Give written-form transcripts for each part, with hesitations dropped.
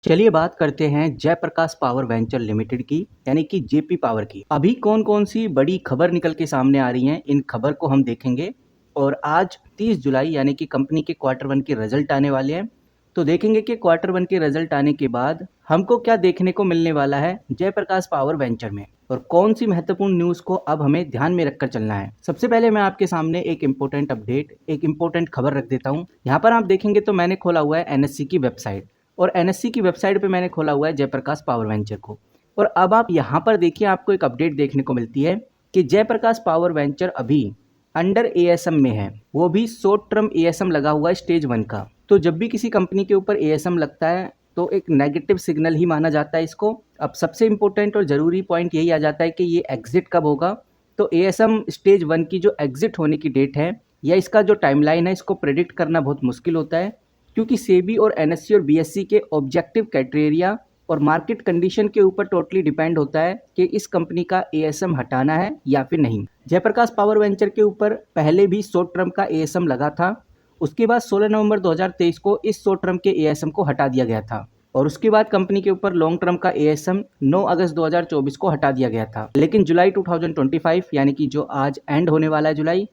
चलिए बात करते हैं जयप्रकाश पावर वेंचर लिमिटेड की यानी कि जेपी पावर की। अभी कौन-कौन सी बड़ी खबर निकल के सामने आ रही हैं, इन खबर को हम देखेंगे। और आज 30 जुलाई यानी कि कंपनी के क्वार्टर 1 के रिजल्ट आने वाले हैं। तो देखेंगे कि क्वार्टर 1 के रिजल्ट आने के बाद हमको क्या देखने को मिलने वाला है जयप्रकाश पावर वेंचर में और कौन सी महत्वपूर्ण न्यूज़ को अब हमें ध्यान में रखकर चलना है। सबसे पहले मैं आपके सामने एक इम्पोर्टेंट अपडेट, एक इम्पोर्टेंट खबर रख देता हूँ। यहाँ पर आप देखेंगे तो मैंने खोला हुआ है एनएससी की वेबसाइट और एनएससी की वेबसाइट पे मैंने खोला हुआ है जयप्रकाश पावर वेंचर को। और अब आप यहाँ पर देखिए, आपको एक अपडेट देखने को मिलती है कि जयप्रकाश पावर वेंचर अभी अंडर एएसएम में है, वो भी शॉर्ट टर्म एएसएम लगा हुआ है स्टेज 1 का। तो जब भी किसी कंपनी के ऊपर एएसएम लगता है तो एक नेगेटिव सिग्नल ही माना जाता है इसको। अब सबसे इम्पोर्टेंट और ज़रूरी पॉइंट यही आ जाता है कि ये एग्जिट कब होगा। तो एएसएम स्टेज 1 की जो एग्जिट होने की डेट है या इसका जो टाइमलाइन है, इसको प्रेडिक्ट करना बहुत मुश्किल होता है, क्योंकि सेबी और एनएससी और बीएससी के ऑब्जेक्टिव क्राइटेरिया और मार्केट कंडीशन के ऊपर टोटली डिपेंड होता है कि इस कंपनी का एएसएम हटाना है या फिर नहीं। जयप्रकाश पावर वेंचर के ऊपर पहले भी शॉर्ट टर्म का एएसएम लगा था, उसके बाद 16 नवंबर 2023 को इस शॉर्ट टर्म के एएसएम को हटा दिया गया था और उसके बाद कंपनी के ऊपर लॉन्ग टर्म का एएसएम 9 अगस्त 2024 को हटा दिया गया था। लेकिन जुलाई 2025 यानी कि जो आज एंड होने वाला है जुलाई,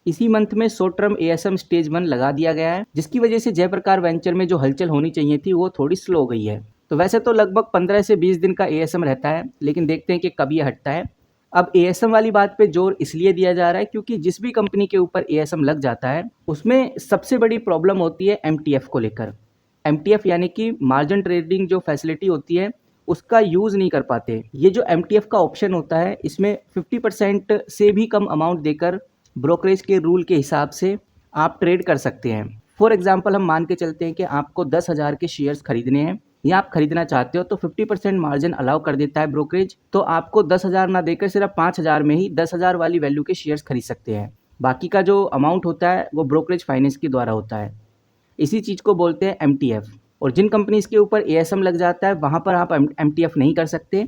इसी मंथ में शॉर्ट टर्म एएसएम स्टेज 1 लगा दिया गया है, जिसकी वजह से जयप्रकाश वेंचर में जो हलचल होनी चाहिए थी वो थोड़ी स्लो हो गई है। तो वैसे तो लगभग 15 से 20 दिन का एएसएम रहता है, लेकिन देखते हैं कि कब ये हटता है। अब एएसएम वाली बात पे जोर इसलिए दिया जा रहा है क्योंकि जिस भी कंपनी के ऊपर एएसएम लग जाता है उसमें सबसे बड़ी प्रॉब्लम होती है एमटीएफ को लेकर। एमटीएफ यानी कि मार्जिन ट्रेडिंग जो फैसिलिटी होती है उसका यूज़ नहीं कर पाते। ये जो एमटीएफ का ऑप्शन होता है इसमें 50% से भी कम अमाउंट देकर ब्रोकरेज के रूल के हिसाब से आप ट्रेड कर सकते हैं। फॉर एग्जांपल हम मान के चलते हैं कि आपको 10,000 के शेयर्स खरीदने हैं या आप खरीदना चाहते हो, तो 50% मार्जिन अलाउ कर देता है ब्रोकरेज। तो आपको 10,000 ना देकर सिर्फ 5,000 में ही 10,000 वाली वैल्यू के शेयर्स खरीद सकते हैं। बाकी का जो अमाउंट होता है वो ब्रोकरेज फाइनेंस के द्वारा होता है। इसी चीज़ को बोलते हैं एमटीएफ। और जिन कंपनीज के ऊपर एएसएम लग जाता है वहाँ पर आप एमटीएफ नहीं कर सकते।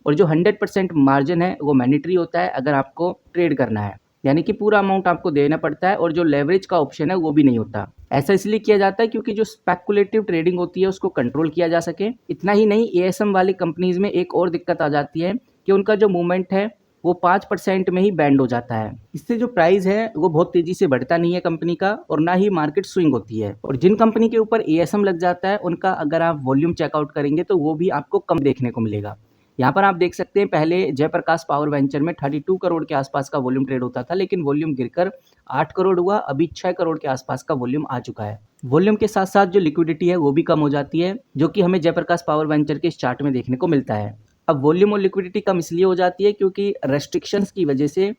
और जो 100% मार्जिन है वो मैंडेटरी होता है अगर आपको ट्रेड करना है, यानी कि पूरा अमाउंट आपको देना पड़ता है। और जो लेवरेज का ऑप्शन है वो भी नहीं होता। ऐसा इसलिए किया जाता है क्योंकि जो स्पेकुलेटिव ट्रेडिंग होती है उसको कंट्रोल किया जा सके। इतना ही नहीं, एएसएम वाली कंपनीज में एक और दिक्कत आ जाती है कि उनका जो मूवमेंट है वो 5% में ही बैंड हो जाता है। इससे जो प्राइस है वो बहुत तेजी से बढ़ता नहीं है कंपनी का और ना ही मार्केट स्विंग होती है। और जिन कंपनी के ऊपर एएसएम लग जाता है उनका अगर आप वॉल्यूम चेकआउट करेंगे तो वो भी आपको कम देखने को मिलेगा। यहाँ पर आप देख सकते हैं पहले जयप्रकाश पावर वेंचर में 32 करोड़ के आसपास का वॉल्यूम ट्रेड होता था, लेकिन वॉल्यूम गिरकर 8 करोड़ हुआ, अभी 6 करोड़ के आसपास का वॉल्यूम आ चुका है। वॉल्यूम के साथ साथ जो लिक्विडिटी है वो भी कम हो जाती है, जो कि हमें जयप्रकाश पावर वेंचर के इस चार्ट में देखने को मिलता है। अब वॉल्यूम और लिक्विडिटी कम इसलिए हो जाती है क्योंकि रेस्ट्रिक्शंस की वजह से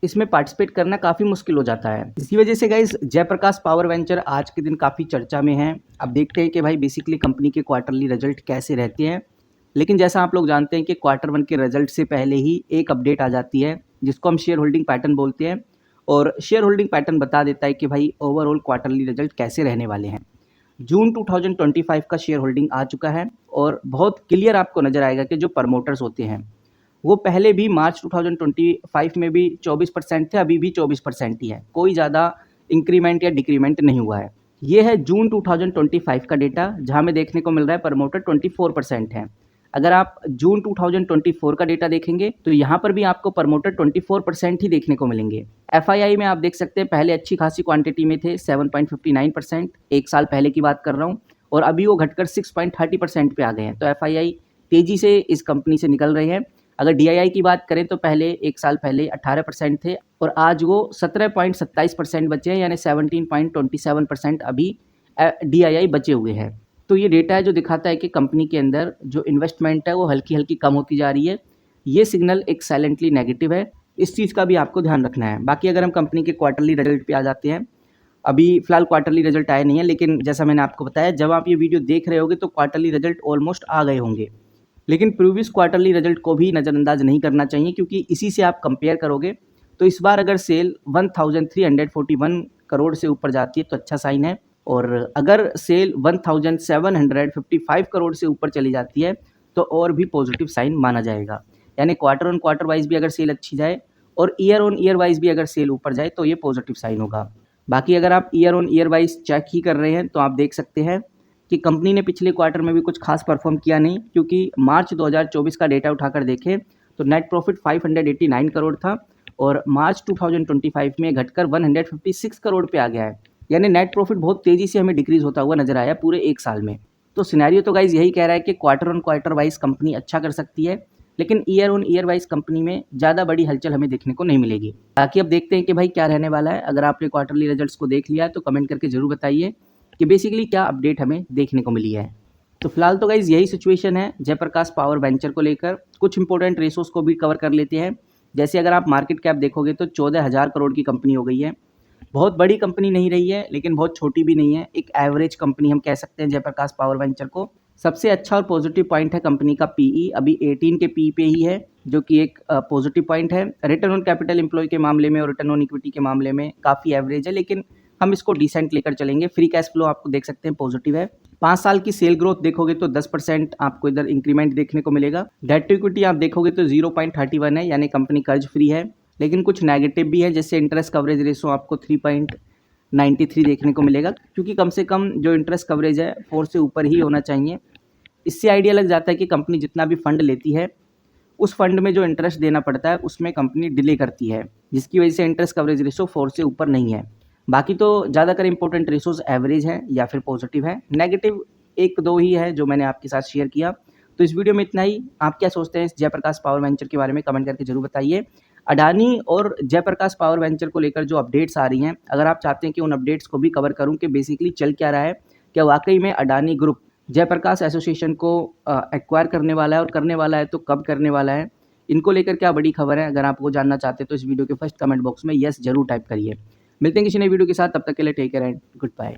इसमें पार्टिसिपेट करना काफ़ी मुश्किल हो जाता है। इसी वजह से गाइस जयप्रकाश पावर वेंचर आज के दिन काफ़ी चर्चा में है। अब देखते हैं कि भाई बेसिकली कंपनी के क्वार्टरली रिजल्ट कैसे रहते हैं। लेकिन जैसा आप लोग जानते हैं कि क्वार्टर 1 के रिजल्ट से पहले ही एक अपडेट आ जाती है जिसको हम शेयर होल्डिंग पैटर्न बोलते हैं। और शेयर होल्डिंग पैटर्न बता देता है कि भाई ओवरऑल क्वार्टरली रिजल्ट कैसे रहने वाले हैं। जून 2025 का शेयर होल्डिंग आ चुका है और बहुत क्लियर आपको नज़र आएगा कि जो प्रमोटर्स होते हैं वो पहले भी मार्च 2025 में भी 24% थे, अभी भी 24% ही है। कोई ज़्यादा इंक्रीमेंट या डिक्रीमेंट नहीं हुआ है। ये है जून 2025 का डेटा, जहाँ में देखने को मिल रहा है प्रमोटर 24% है। अगर आप जून 2024 का डेटा देखेंगे तो यहाँ पर भी आपको प्रमोटर 24% ही देखने को मिलेंगे। एफआईआई में आप देख सकते हैं पहले अच्छी खासी क्वांटिटी में थे 7.59%, एक साल पहले की बात कर रहा हूँ, और अभी वो घटकर 6.30% पे आ गए हैं। तो एफआईआई तेजी से इस कंपनी से निकल रहे हैं। अगर डीआईआई की बात करें तो पहले एक साल पहले 18% थे और आज वो 17.27% बचे हैं, यानी 17.27% अभी डीआईआई बचे हुए हैं। तो ये डेटा है जो दिखाता है कि कंपनी के अंदर जो इन्वेस्टमेंट है वो हल्की हल्की कम होती जा रही है। ये सिग्नल एक साइलेंटली नेगेटिव है, इस चीज़ का भी आपको ध्यान रखना है। बाकी अगर हम कंपनी के क्वार्टरली रिजल्ट पे आ जाते हैं, अभी फिलहाल क्वार्टरली रिजल्ट आए नहीं है, लेकिन जैसा मैंने आपको बताया जब आप ये वीडियो देख रहे होगे तो क्वार्टरली रिजल्ट ऑलमोस्ट आ गए होंगे। लेकिन प्रीवियस क्वार्टरली रिजल्ट को भी नज़रअंदाज नहीं करना चाहिए क्योंकि इसी से आप कंपेयर करोगे तो इस बार अगर सेल 1341 करोड़ से ऊपर जाती है तो अच्छा साइन है, और अगर सेल 1755 करोड़ से ऊपर चली जाती है तो और भी पॉजिटिव साइन माना जाएगा। यानी क्वार्टर ऑन क्वार्टर वाइज भी अगर सेल अच्छी जाए और ईयर ऑन ईयर वाइज भी अगर सेल ऊपर जाए तो ये पॉजिटिव साइन होगा। बाकी अगर आप year on year wise check ही कर रहे हैं तो आप देख सकते हैं कि कंपनी ने पिछले क्वार्टर में भी कुछ खास परफॉर्म किया नहीं, क्योंकि मार्च 2024 का डेटा उठाकर देखें तो नेट प्रॉफिट 589 करोड़ था और मार्च 2025 में घटकर 156 करोड़ पे आ गया है। यानी नेट प्रॉफिट बहुत तेज़ी से हमें डिक्रीज़ होता हुआ नज़र आया पूरे एक साल में। तो सिनेरियो तो गाइज़ यही कह रहा है कि quarter on quarter wise company अच्छा कर सकती है, लेकिन year on year wise company में ज़्यादा बड़ी हलचल हमें देखने को नहीं मिलेगी। बाकी अब देखते हैं कि भाई क्या रहने वाला है। अगर आपने क्वार्टरली रिजल्ट्स को देख लिया है तो कमेंट करके ज़रूर बताइए कि बेसिकली क्या अपडेट हमें देखने को मिली है। तो फिलहाल तो गाइज़ यही सिचुएशन है जयप्रकाश पावर वेंचर को लेकर। कुछ इंपॉर्टेंट रेशोज़ को भी कवर कर लेते हैं। जैसे अगर आप मार्केट कैप देखोगे तो 14,000 करोड़ की कंपनी हो गई है। बहुत बड़ी कंपनी नहीं रही है, लेकिन बहुत छोटी भी नहीं है। एक एवरेज कंपनी हम कह सकते हैं जयप्रकाश पावर वेंचर को। सबसे अच्छा और पॉजिटिव पॉइंट है कंपनी का पीई, अभी 18 के पी पे ही है, जो कि एक पॉजिटिव पॉइंट है। रिटर्न ऑन कैपिटल एम्प्लॉय के मामले में और रिटर्न ऑन इक्विटी के मामले में काफ़ी एवरेज है, लेकिन हम इसको डिसेंट लेकर चलेंगे। फ्री कैश फ्लो आपको देख सकते हैं पॉजिटिव है। 5 साल की सेल ग्रोथ देखोगे तो 10% आपको इधर इंक्रीमेंट देखने को मिलेगा। डेट टू इक्विटी आप देखोगे तो 0.31 है, यानी कंपनी कर्ज फ्री है। लेकिन कुछ नेगेटिव भी है, जैसे इंटरेस्ट कवरेज रेशो आपको 3.93 देखने को मिलेगा, क्योंकि कम से कम जो इंटरेस्ट कवरेज है 4 से ऊपर ही होना चाहिए। इससे आइडिया लग जाता है कि कंपनी जितना भी फंड लेती है उस फंड में जो इंटरेस्ट देना पड़ता है उसमें कंपनी डिले करती है, जिसकी वजह से इंटरेस्ट कवरेज रेशो 4 से ऊपर नहीं है। बाकी तो ज़्यादातर इंपॉर्टेंट रेशोज एवरेज हैं या फिर पॉजिटिव है। नेगेटिव 1-2 ही है जो मैंने आपके साथ शेयर किया। तो इस वीडियो में इतना ही। आप क्या सोचते हैं इस जयप्रकाश पावर वेंचर के बारे में कमेंट करके जरूर बताइए। अडानी और जयप्रकाश पावर वेंचर को लेकर जो अपडेट्स आ रही हैं, अगर आप चाहते हैं कि उन अपडेट्स को भी कवर करूं कि बेसिकली चल क्या रहा है, क्या वाकई में अडानी ग्रुप जयप्रकाश एसोसिएशन को एक्वायर करने वाला है और करने वाला है तो कब करने वाला है, इनको लेकर क्या बड़ी खबर है। अगर आप वो जानना चाहते हैं तो इस वीडियो के फर्स्ट कमेंट बॉक्स में यस जरूर टाइप करिए। मिलते हैं किसी नई वीडियो के साथ, तब तक के लिए take care and good bye.